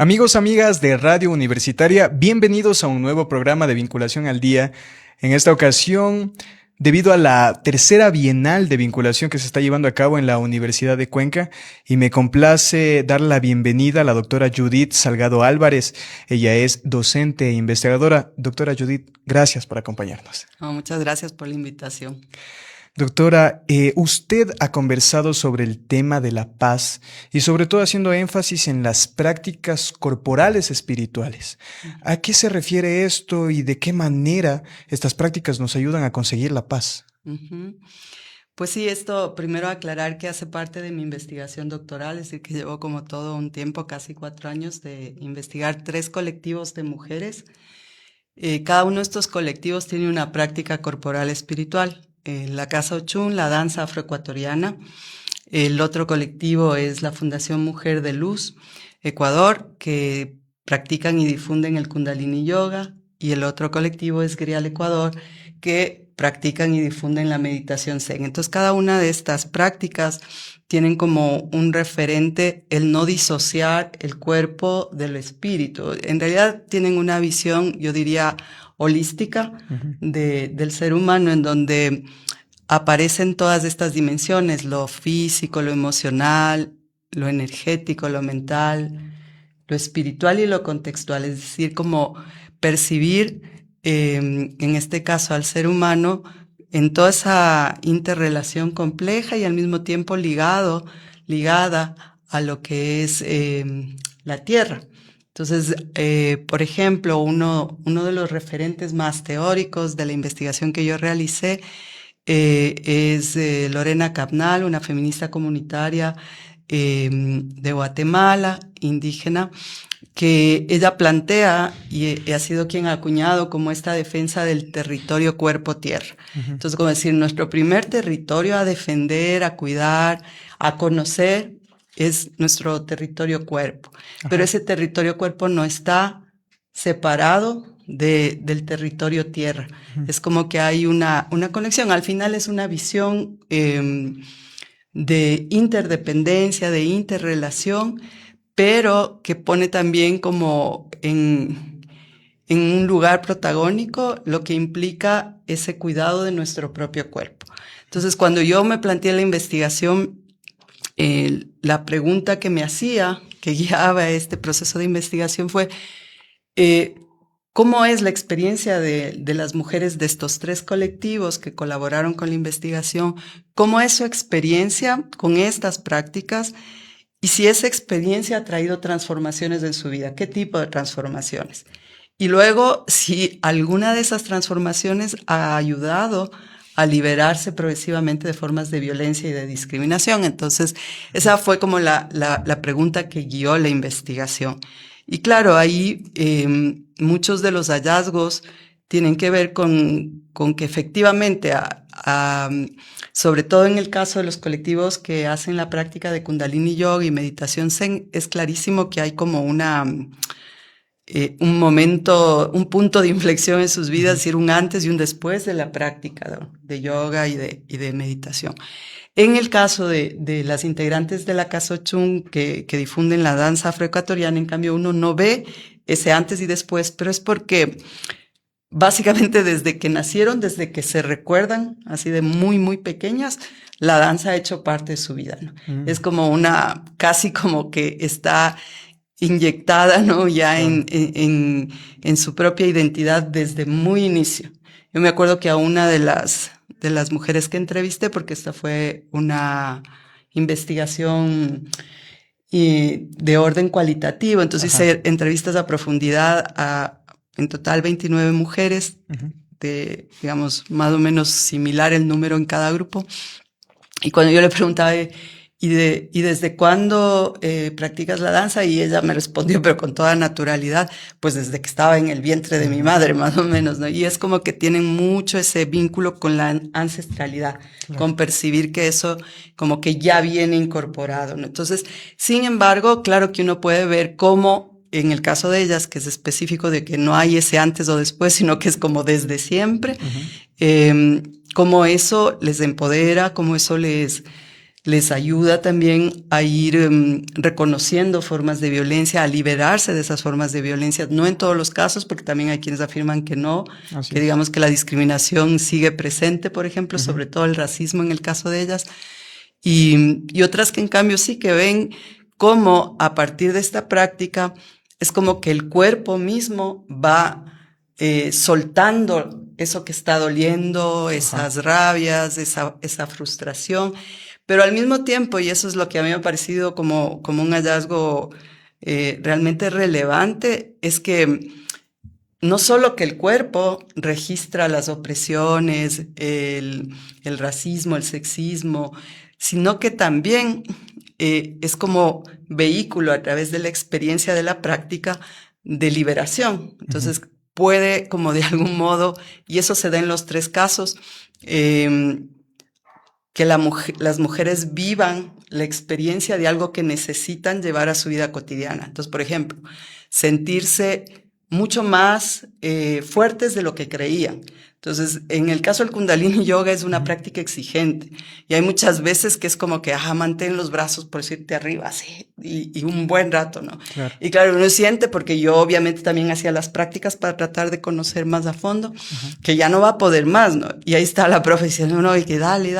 Amigos, amigas de Radio Universitaria, bienvenidos a un nuevo programa de Vinculación al Día. En esta ocasión, debido a la tercera Bienal de Vinculación que se está llevando a cabo en la Universidad de Cuenca, y me complace dar la bienvenida a la doctora Judith Salgado Álvarez. Ella es docente e investigadora. Doctora Judith, gracias por acompañarnos. Muchas gracias por la invitación. Doctora, usted ha conversado sobre el tema de la paz y sobre todo haciendo énfasis en las prácticas corporales espirituales. ¿A qué se refiere esto y de qué manera estas prácticas nos ayudan a conseguir la paz? Pues sí, esto primero aclarar que hace parte de mi investigación doctoral, es decir, que llevo como todo un tiempo, casi 4 años, de investigar 3 colectivos de mujeres. Cada uno de estos colectivos tiene una práctica corporal espiritual. La Casa Ochun, la danza afroecuatoriana. El otro colectivo es la Fundación Mujer de Luz, Ecuador, que practican y difunden el Kundalini Yoga. Y el otro colectivo es Grial Ecuador, que practican y difunden la meditación Zen. Entonces, cada una de estas prácticas tienen como un referente el no disociar el cuerpo del espíritu. En realidad tienen una visión, yo diría, holística del ser humano, en donde aparecen todas estas dimensiones: lo físico, lo emocional, lo energético, lo mental, lo espiritual y lo contextual. Es decir, como percibir, en este caso al ser humano, en toda esa interrelación compleja y al mismo tiempo ligada a lo que es la tierra. Entonces, por ejemplo, uno de los referentes más teóricos de la investigación que yo realicé es Lorena Cabnal, una feminista comunitaria de Guatemala, indígena, que ella plantea y ha sido quien ha acuñado como esta defensa del territorio cuerpo-tierra. Entonces, como decir, nuestro primer territorio a defender, a cuidar, a conocer, es nuestro territorio cuerpo. Pero ese territorio cuerpo no está separado del territorio tierra. Es como que hay una conexión. Al final es una visión de interdependencia, de interrelación, pero que pone también como en un lugar protagónico lo que implica ese cuidado de nuestro propio cuerpo. Entonces, cuando yo me planteé la investigación, la pregunta que me hacía, que guiaba este proceso de investigación fue, ¿cómo es la experiencia de las mujeres de estos 3 colectivos que colaboraron con la investigación? ¿Cómo es su experiencia con estas prácticas? Y si esa experiencia ha traído transformaciones en su vida, ¿qué tipo de transformaciones? Y luego, si alguna de esas transformaciones ha ayudado a liberarse progresivamente de formas de violencia y de discriminación. Entonces, esa fue como la pregunta que guió la investigación. Y claro, ahí muchos de los hallazgos tienen que ver con que efectivamente, sobre todo en el caso de los colectivos que hacen la práctica de Kundalini Yoga y meditación Zen, es clarísimo que hay como un momento, un punto de inflexión en sus vidas, es decir, un antes y un después de la práctica de yoga y de meditación. En el caso de las integrantes de la Casa Ochun que difunden la danza afroecuatoriana, en cambio, uno no ve ese antes y después, pero es porque básicamente desde que nacieron, desde que se recuerdan, así de muy, muy pequeñas, la danza ha hecho parte de su vida, ¿no? Es como casi como que está inyectada, ¿no? Ya en su propia identidad desde muy inicio. Yo me acuerdo que a una de las mujeres que entrevisté, porque esta fue una investigación de orden cualitativo, entonces hice entrevistas a profundidad a en total 29 mujeres, de, digamos, más o menos similar el número en cada grupo. Y cuando yo le preguntaba, ¿y desde cuándo practicas la danza? Y ella me respondió, pero con toda naturalidad, pues desde que estaba en el vientre de mi madre, más o menos, ¿no? Y es como que tienen mucho ese vínculo con la ancestralidad, con percibir que eso como que ya viene incorporado, ¿no? Entonces, sin embargo, claro que uno puede ver cómo, en el caso de ellas, que es específico de que no hay ese antes o después, sino que es como desde siempre, cómo eso les empodera, cómo eso les les ayuda también a ir reconociendo formas de violencia, a liberarse de esas formas de violencia, no en todos los casos, porque también hay quienes afirman que no, que digamos que la discriminación sigue presente, por ejemplo, sobre todo el racismo en el caso de ellas, y otras que en cambio sí que ven cómo a partir de esta práctica es como que el cuerpo mismo va soltando eso que está doliendo, esas rabias, esa frustración, pero al mismo tiempo, y eso es lo que a mí me ha parecido como un hallazgo realmente relevante, es que no solo que el cuerpo registra las opresiones, el racismo, el sexismo, sino que también es como vehículo a través de la experiencia de la práctica de liberación. Entonces, puede como de algún modo, y eso se da en los tres casos, que las mujeres vivan la experiencia de algo que necesitan llevar a su vida cotidiana. Entonces, por ejemplo, sentirse mucho más fuertes de lo que creían. Entonces, en el caso del Kundalini Yoga es una práctica exigente y hay muchas veces que es como que, mantén los brazos por decirte arriba, así, y un buen rato, ¿no? Claro. Y claro, uno siente, porque yo obviamente también hacía las prácticas para tratar de conocer más a fondo, que ya no va a poder más, ¿no? Y ahí está la profe diciendo, no, y que dale.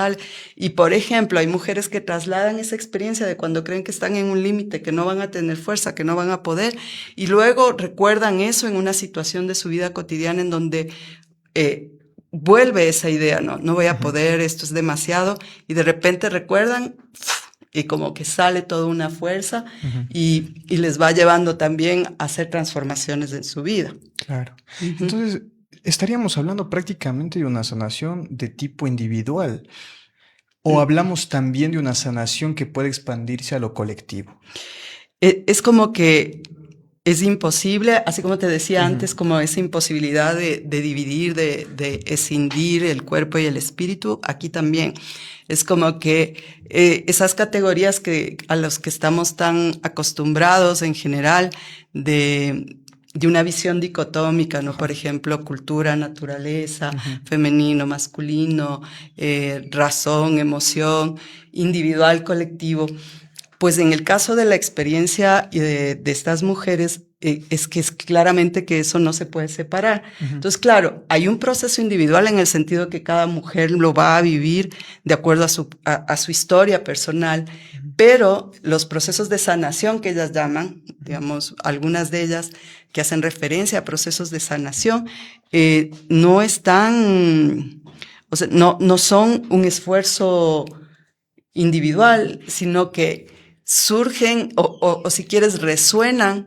Y por ejemplo, hay mujeres que trasladan esa experiencia de cuando creen que están en un límite, que no van a tener fuerza, que no van a poder, y luego recuerdan eso en una situación de su vida cotidiana en donde vuelve esa idea, no voy a poder, esto es demasiado, y de repente recuerdan y como que sale toda una fuerza y les va llevando también a hacer transformaciones en su vida. Claro. Entonces, estaríamos hablando prácticamente de una sanación de tipo individual, ¿o hablamos también de una sanación que puede expandirse a lo colectivo? Es como que es imposible, así como te decía antes, como esa imposibilidad de dividir, de escindir el cuerpo y el espíritu, aquí también. Es como que esas categorías a los que estamos tan acostumbrados en general de una visión dicotómica, ¿no? Por ejemplo, cultura, naturaleza, femenino, masculino, razón, emoción, individual, colectivo. Pues en el caso de la experiencia de estas mujeres, es que es claramente que eso no se puede separar. Entonces, claro, hay un proceso individual en el sentido que cada mujer lo va a vivir de acuerdo a su historia personal, pero los procesos de sanación que ellas llaman, digamos, algunas de ellas que hacen referencia a procesos de sanación, no están, o sea, no son un esfuerzo individual, sino que surgen o si quieres resuenan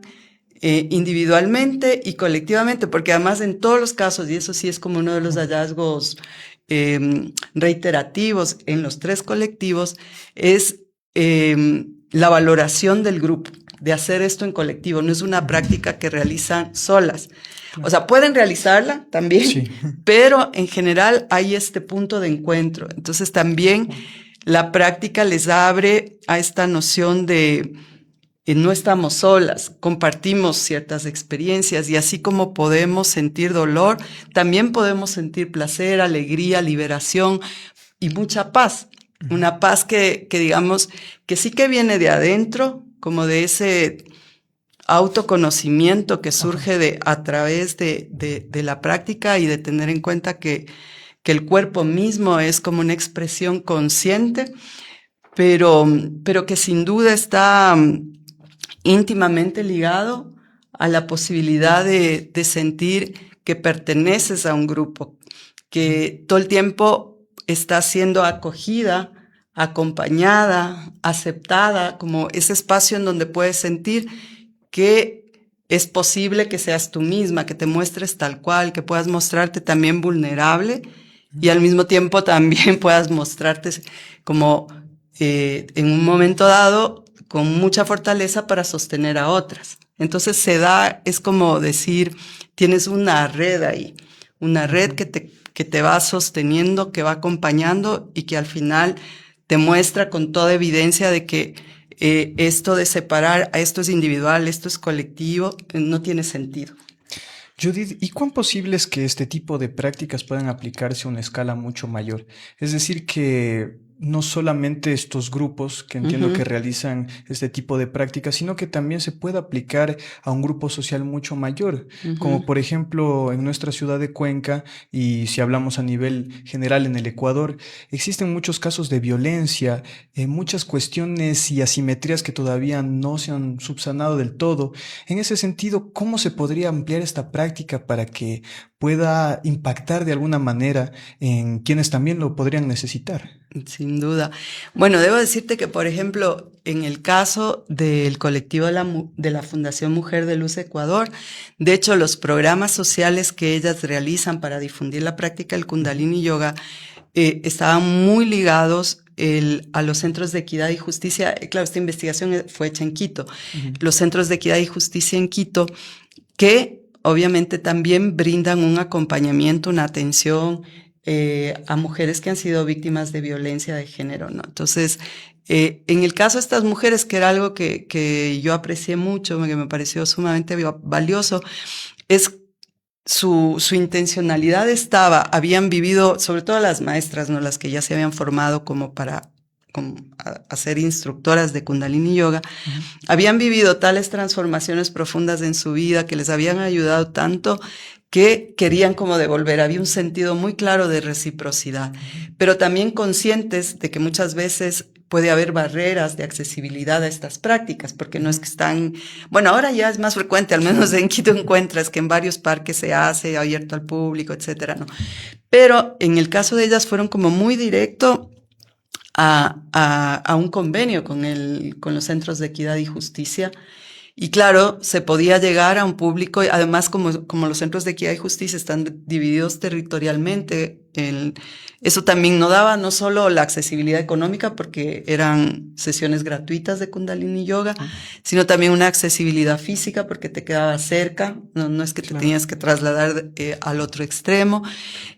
individualmente y colectivamente, porque además en todos los casos, y eso sí es como uno de los hallazgos reiterativos en los tres colectivos, es la valoración del grupo, de hacer esto en colectivo. No es una práctica que realizan solas. O sea, pueden realizarla también, pero en general hay este punto de encuentro. Entonces también la práctica les abre a esta noción de no estamos solas, compartimos ciertas experiencias y así como podemos sentir dolor, también podemos sentir placer, alegría, liberación y mucha paz. Una paz que digamos que sí que viene de adentro, como de ese autoconocimiento que surge a través de la práctica y de tener en cuenta que el cuerpo mismo es como una expresión consciente, pero que sin duda está íntimamente ligado a la posibilidad de sentir que perteneces a un grupo, que todo el tiempo está siendo acogida, acompañada, aceptada, como ese espacio en donde puedes sentir que es posible que seas tú misma, que te muestres tal cual, que puedas mostrarte también vulnerable y al mismo tiempo también puedas mostrarte como en un momento dado con mucha fortaleza para sostener a otras. Entonces es como decir, tienes una red ahí, una red que te va sosteniendo, que va acompañando y que al final te muestra con toda evidencia de que esto de separar, esto es individual, esto es colectivo, no tiene sentido. Judith, ¿y cuán posible es que este tipo de prácticas puedan aplicarse a una escala mucho mayor? Es decir, que no solamente estos grupos que entiendo que realizan este tipo de prácticas, sino que también se puede aplicar a un grupo social mucho mayor, como por ejemplo en nuestra ciudad de Cuenca, y si hablamos a nivel general en el Ecuador, existen muchos casos de violencia, muchas cuestiones y asimetrías que todavía no se han subsanado del todo. En ese sentido, ¿cómo se podría ampliar esta práctica para que pueda impactar de alguna manera en quienes también lo podrían necesitar? Sin duda. Bueno, debo decirte que, por ejemplo, en el caso del colectivo de la Fundación Mujer de Luz Ecuador, de hecho, los programas sociales que ellas realizan para difundir la práctica del Kundalini Yoga estaban muy ligados a los centros de equidad y justicia. Claro, esta investigación fue hecha en Quito. Los centros de equidad y justicia en Quito, que obviamente también brindan un acompañamiento, una atención a mujeres que han sido víctimas de violencia de género, ¿no? Entonces, en el caso de estas mujeres, que era algo que yo aprecié mucho, que me pareció sumamente valioso, es su intencionalidad habían vivido, sobre todo las maestras, ¿no? Las que ya se habían formado como a ser instructoras de Kundalini Yoga, habían vivido tales transformaciones profundas en su vida que les habían ayudado tanto que querían como devolver. Había un sentido muy claro de reciprocidad, pero también conscientes de que muchas veces puede haber barreras de accesibilidad a estas prácticas, porque no es que están, bueno, ahora ya es más frecuente, al menos en Quito encuentras que en varios parques se hace abierto al público, etcétera, ¿no? Pero en el caso de ellas fueron como muy directo a un convenio con los centros de equidad y justicia. Y claro, se podía llegar a un público, además como los centros de equidad y justicia están divididos territorialmente, eso también no daba no solo la accesibilidad económica, porque eran sesiones gratuitas de Kundalini Yoga, sino también una accesibilidad física, porque te quedaba cerca, no es que te tenías que trasladar al otro extremo.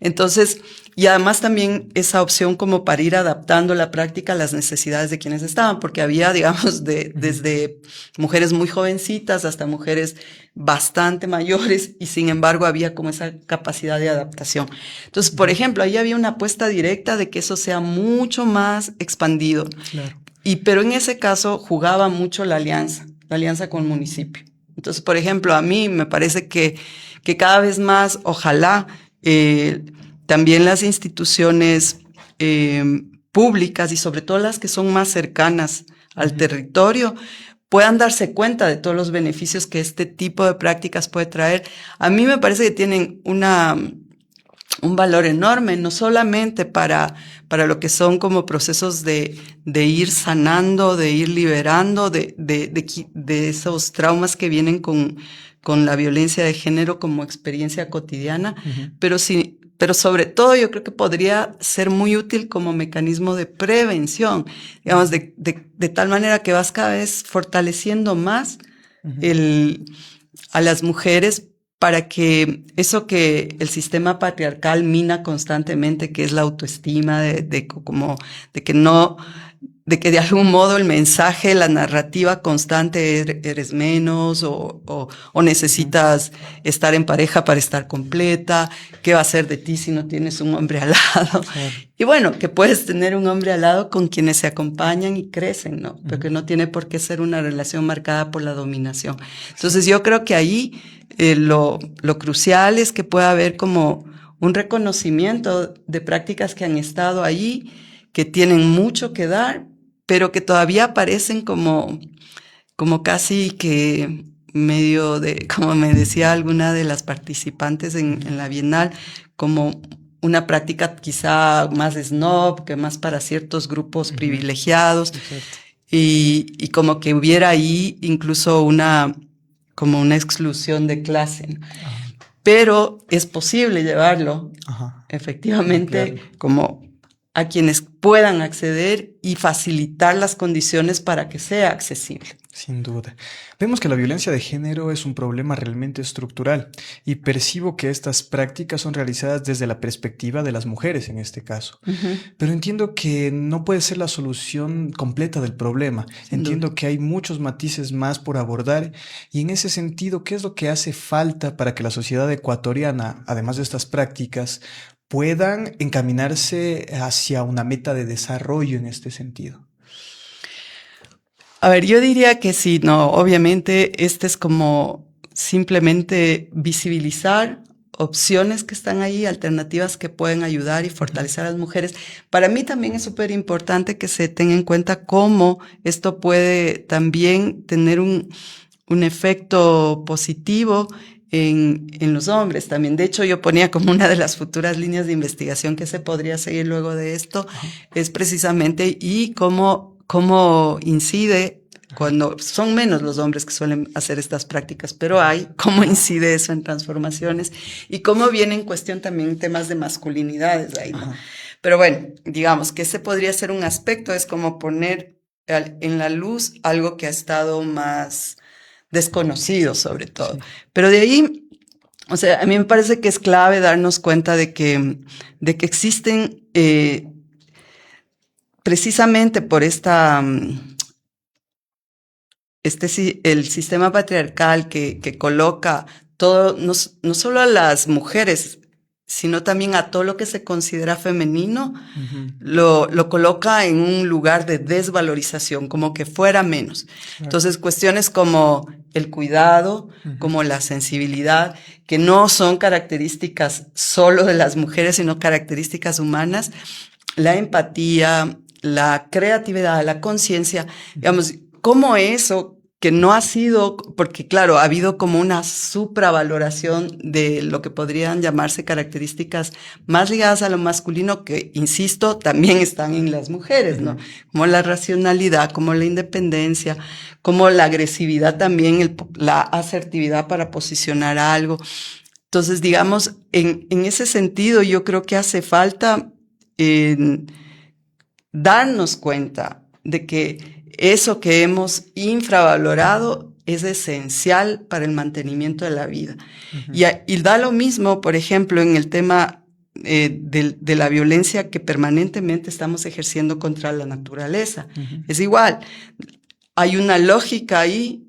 Entonces, y además también esa opción como para ir adaptando la práctica a las necesidades de quienes estaban, porque había, digamos, desde mujeres muy jovencitas hasta mujeres bastante mayores, y sin embargo había como esa capacidad de adaptación. Entonces, por ejemplo, ahí había una apuesta directa de que eso sea mucho más expandido. Claro. Pero en ese caso jugaba mucho la alianza con el municipio. Entonces, por ejemplo, a mí me parece que cada vez más, ojalá, también las instituciones públicas y sobre todo las que son más cercanas al territorio puedan darse cuenta de todos los beneficios que este tipo de prácticas puede traer. A mí me parece que tienen un valor enorme, no solamente para lo que son como procesos de ir sanando, de ir liberando de esos traumas que vienen con la violencia de género como experiencia cotidiana, pero sobre todo yo creo que podría ser muy útil como mecanismo de prevención, digamos, de tal manera que vas cada vez fortaleciendo más a las mujeres, para que eso que el sistema patriarcal mina constantemente, que es la autoestima, de que de algún modo el mensaje, la narrativa constante, eres menos o necesitas estar en pareja para estar completa, ¿qué va a ser de ti si no tienes un hombre al lado? Y bueno, que puedes tener un hombre al lado con quienes se acompañan y crecen, ¿no? Pero que no tiene por qué ser una relación marcada por la dominación. Entonces yo creo que ahí lo crucial es que pueda haber como un reconocimiento de prácticas que han estado ahí, que tienen mucho que dar, pero que todavía aparecen como casi que medio como me decía alguna de las participantes en la Bienal, como una práctica quizá más snob, que más para ciertos grupos privilegiados, y como que hubiera ahí incluso como una exclusión de clase, ¿no? Pero es posible llevarlo, efectivamente, como a quienes puedan acceder y facilitar las condiciones para que sea accesible. Sin duda. Vemos que la violencia de género es un problema realmente estructural y percibo que estas prácticas son realizadas desde la perspectiva de las mujeres en este caso. Pero entiendo que no puede ser la solución completa del problema. Entiendo que hay muchos matices más por abordar y en ese sentido, ¿qué es lo que hace falta para que la sociedad ecuatoriana, además de estas prácticas, puedan encaminarse hacia una meta de desarrollo en este sentido? A ver, yo diría que sí, no, obviamente este es como simplemente visibilizar opciones que están ahí, alternativas que pueden ayudar y fortalecer a las mujeres. Para mí también es súper importante que se tenga en cuenta cómo esto puede también tener un efecto positivo en los hombres también. De hecho, yo ponía como una de las futuras líneas de investigación que se podría seguir luego de esto, es precisamente y cómo incide cuando son menos los hombres que suelen hacer estas prácticas, pero hay cómo incide eso en transformaciones y cómo viene en cuestión también temas de masculinidades ahí, ¿no? Pero bueno, digamos que ese podría ser un aspecto, es como poner en la luz algo que ha estado más desconocido sobre todo. Sí. Pero de ahí, o sea, a mí me parece que es clave darnos cuenta de que existen precisamente por el sistema patriarcal que coloca todo, no solo a las mujeres, sino también a todo lo que se considera femenino, lo coloca en un lugar de desvalorización, como que fuera menos. Claro. Entonces, cuestiones como el cuidado, como la sensibilidad, que no son características solo de las mujeres, sino características humanas, la empatía, la creatividad, la conciencia, digamos, cómo eso que no ha sido, porque claro, ha habido como una supravaloración de lo que podrían llamarse características más ligadas a lo masculino, que, insisto, también están en las mujeres, ¿no? Como la racionalidad, como la independencia, como la agresividad también, la asertividad para posicionar algo. Entonces, digamos, en ese sentido, yo creo que hace falta darnos cuenta de que eso que hemos infravalorado es esencial para el mantenimiento de la vida. Y da lo mismo, por ejemplo, en el tema de la violencia que permanentemente estamos ejerciendo contra la naturaleza. Es igual, hay una lógica ahí,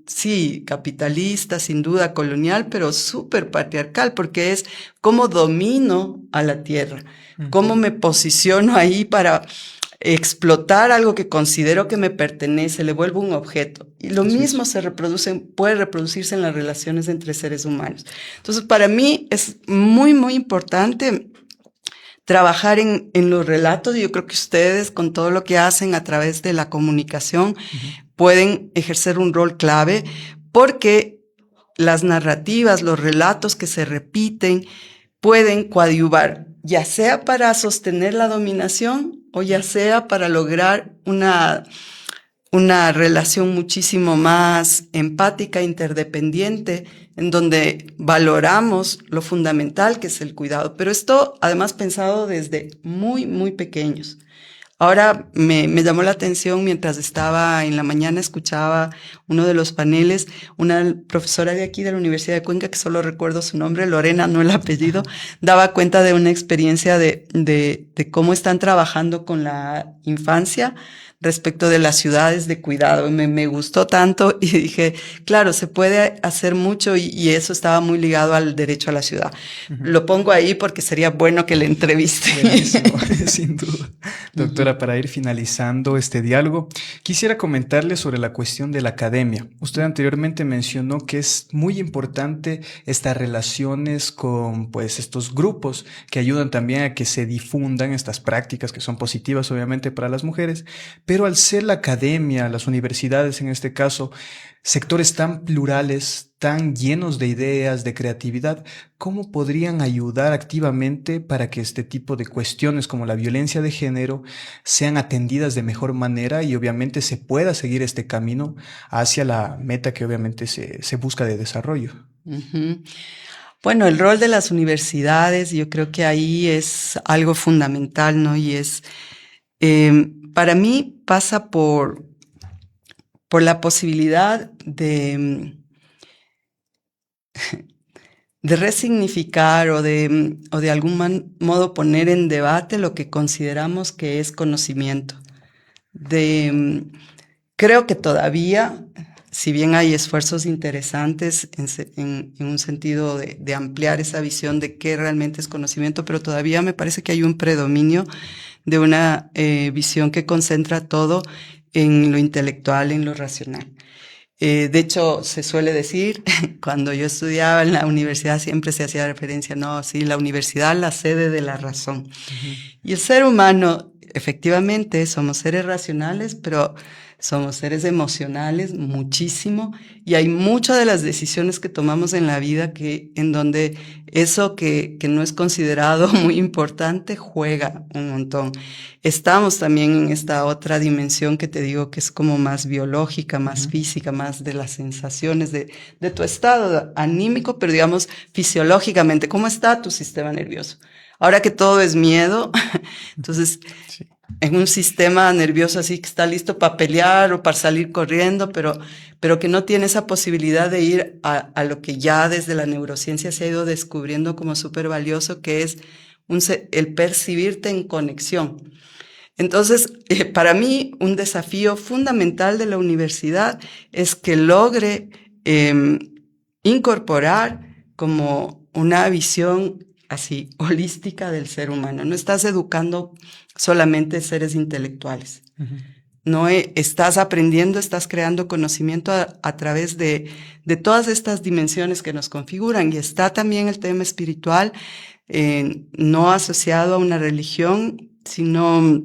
sí, capitalista, sin duda, colonial, pero súper patriarcal, porque es cómo domino a la tierra, cómo me posiciono ahí para explotar algo que considero que me pertenece, le vuelvo un objeto. Y lo mismo puede reproducirse en las relaciones entre seres humanos. Entonces, para mí es muy, muy importante trabajar en los relatos. Yo creo que ustedes, con todo lo que hacen a través de la comunicación, pueden ejercer un rol clave, porque las narrativas, los relatos que se repiten, pueden coadyuvar, ya sea para sostener la dominación o ya sea para lograr una relación muchísimo más empática, interdependiente, en donde valoramos lo fundamental que es el cuidado. Pero esto, además, pensado desde muy, muy pequeños. Ahora me llamó la atención mientras estaba en la mañana, escuchaba uno de los paneles, una profesora de aquí de la Universidad de Cuenca, que solo recuerdo su nombre, Lorena, no el apellido, daba cuenta de una experiencia de cómo están trabajando con la infancia respecto de las ciudades de cuidado. Me gustó tanto y dije, claro, se puede hacer mucho y eso estaba muy ligado al derecho a la ciudad. Lo pongo ahí porque sería bueno que le entreviste. Buenísimo, sin duda. Doctora, para ir finalizando este diálogo, quisiera comentarle sobre la cuestión de la academia. Usted anteriormente mencionó que es muy importante estas relaciones con estos grupos que ayudan también a que se difundan estas prácticas que son positivas obviamente para las mujeres, pero al ser la academia, las universidades en este caso, sectores tan plurales, tan llenos de ideas, de creatividad, ¿cómo podrían ayudar activamente para que este tipo de cuestiones como la violencia de género sean atendidas de mejor manera y obviamente se pueda seguir este camino hacia la meta que obviamente se busca de desarrollo? Bueno, el rol de las universidades, yo creo que ahí es algo fundamental, ¿no? Y es, para mí pasa por la posibilidad de resignificar o de algún modo poner en debate lo que consideramos que es conocimiento. Creo que todavía si bien hay esfuerzos interesantes en un sentido de ampliar esa visión de qué realmente es conocimiento, pero todavía me parece que hay un predominio de una visión que concentra todo en lo intelectual, en lo racional. De hecho, se suele decir, cuando yo estudiaba en la universidad siempre se hacía referencia, no, sí, la universidad es la sede de la razón. Uh-huh. Y el ser humano, efectivamente, somos seres racionales, pero somos seres emocionales muchísimo, y hay muchas de las decisiones que tomamos en la vida en donde eso que no es considerado muy importante juega un montón. Estamos también en esta otra dimensión que te digo que es como más biológica, más física, más de las sensaciones de tu estado anímico, pero digamos fisiológicamente, ¿cómo está tu sistema nervioso? Ahora que todo es miedo, entonces sí. En un sistema nervioso así que está listo para pelear o para salir corriendo, pero que no tiene esa posibilidad de ir a lo que ya desde la neurociencia se ha ido descubriendo como súper valioso, que es el percibirte en conexión. Entonces, para mí, un desafío fundamental de la universidad es que logre incorporar como una visión así holística del ser humano. No estás educando solamente seres intelectuales. Uh-huh. No estás aprendiendo, estás creando conocimiento a través de todas estas dimensiones que nos configuran. Y está también el tema espiritual, no asociado a una religión, sino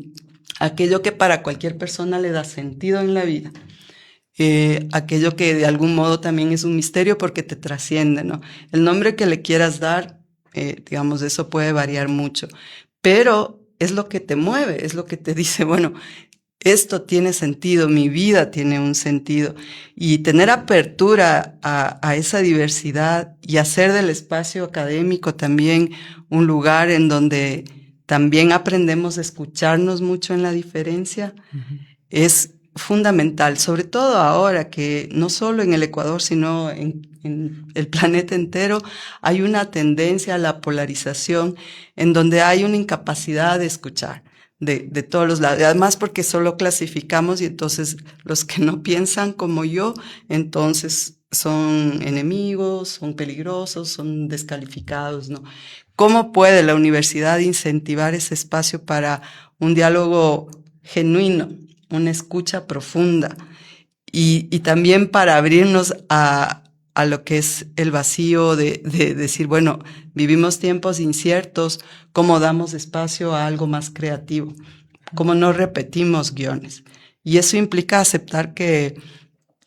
aquello que para cualquier persona le da sentido en la vida. Aquello que de algún modo también es un misterio porque te trasciende, ¿no? El nombre que le quieras dar, digamos, eso puede variar mucho, pero es lo que te mueve, es lo que te dice, bueno, esto tiene sentido, mi vida tiene un sentido, y tener apertura a esa diversidad y hacer del espacio académico también un lugar en donde también aprendemos a escucharnos mucho en la diferencia, uh-huh. Es fundamental, sobre todo ahora que no solo en el Ecuador, sino en el planeta entero hay una tendencia a la polarización en donde hay una incapacidad de escuchar de todos los lados. Además porque solo clasificamos y entonces los que no piensan como yo, entonces son enemigos, son peligrosos, son descalificados, ¿no? ¿Cómo puede la universidad incentivar ese espacio para un diálogo genuino, una escucha profunda y también para abrirnos a lo que es el vacío de decir, bueno, vivimos tiempos inciertos, ¿cómo damos espacio a algo más creativo? ¿Cómo no repetimos guiones? Y eso implica aceptar que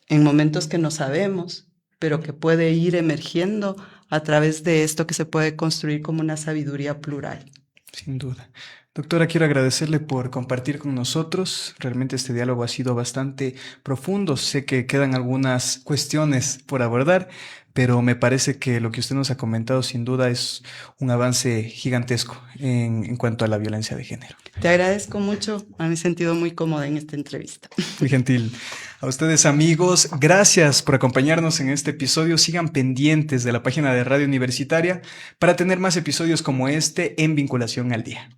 en momentos que no sabemos, pero que puede ir emergiendo a través de esto que se puede construir como una sabiduría plural. Sin duda. Doctora, quiero agradecerle por compartir con nosotros. Realmente este diálogo ha sido bastante profundo. Sé que quedan algunas cuestiones por abordar, pero me parece que lo que usted nos ha comentado sin duda es un avance gigantesco en cuanto a la violencia de género. Te agradezco mucho. Me he sentido muy cómoda en esta entrevista. Muy gentil. A ustedes, amigos, gracias por acompañarnos en este episodio. Sigan pendientes de la página de Radio Universitaria para tener más episodios como este en Vinculación al Día.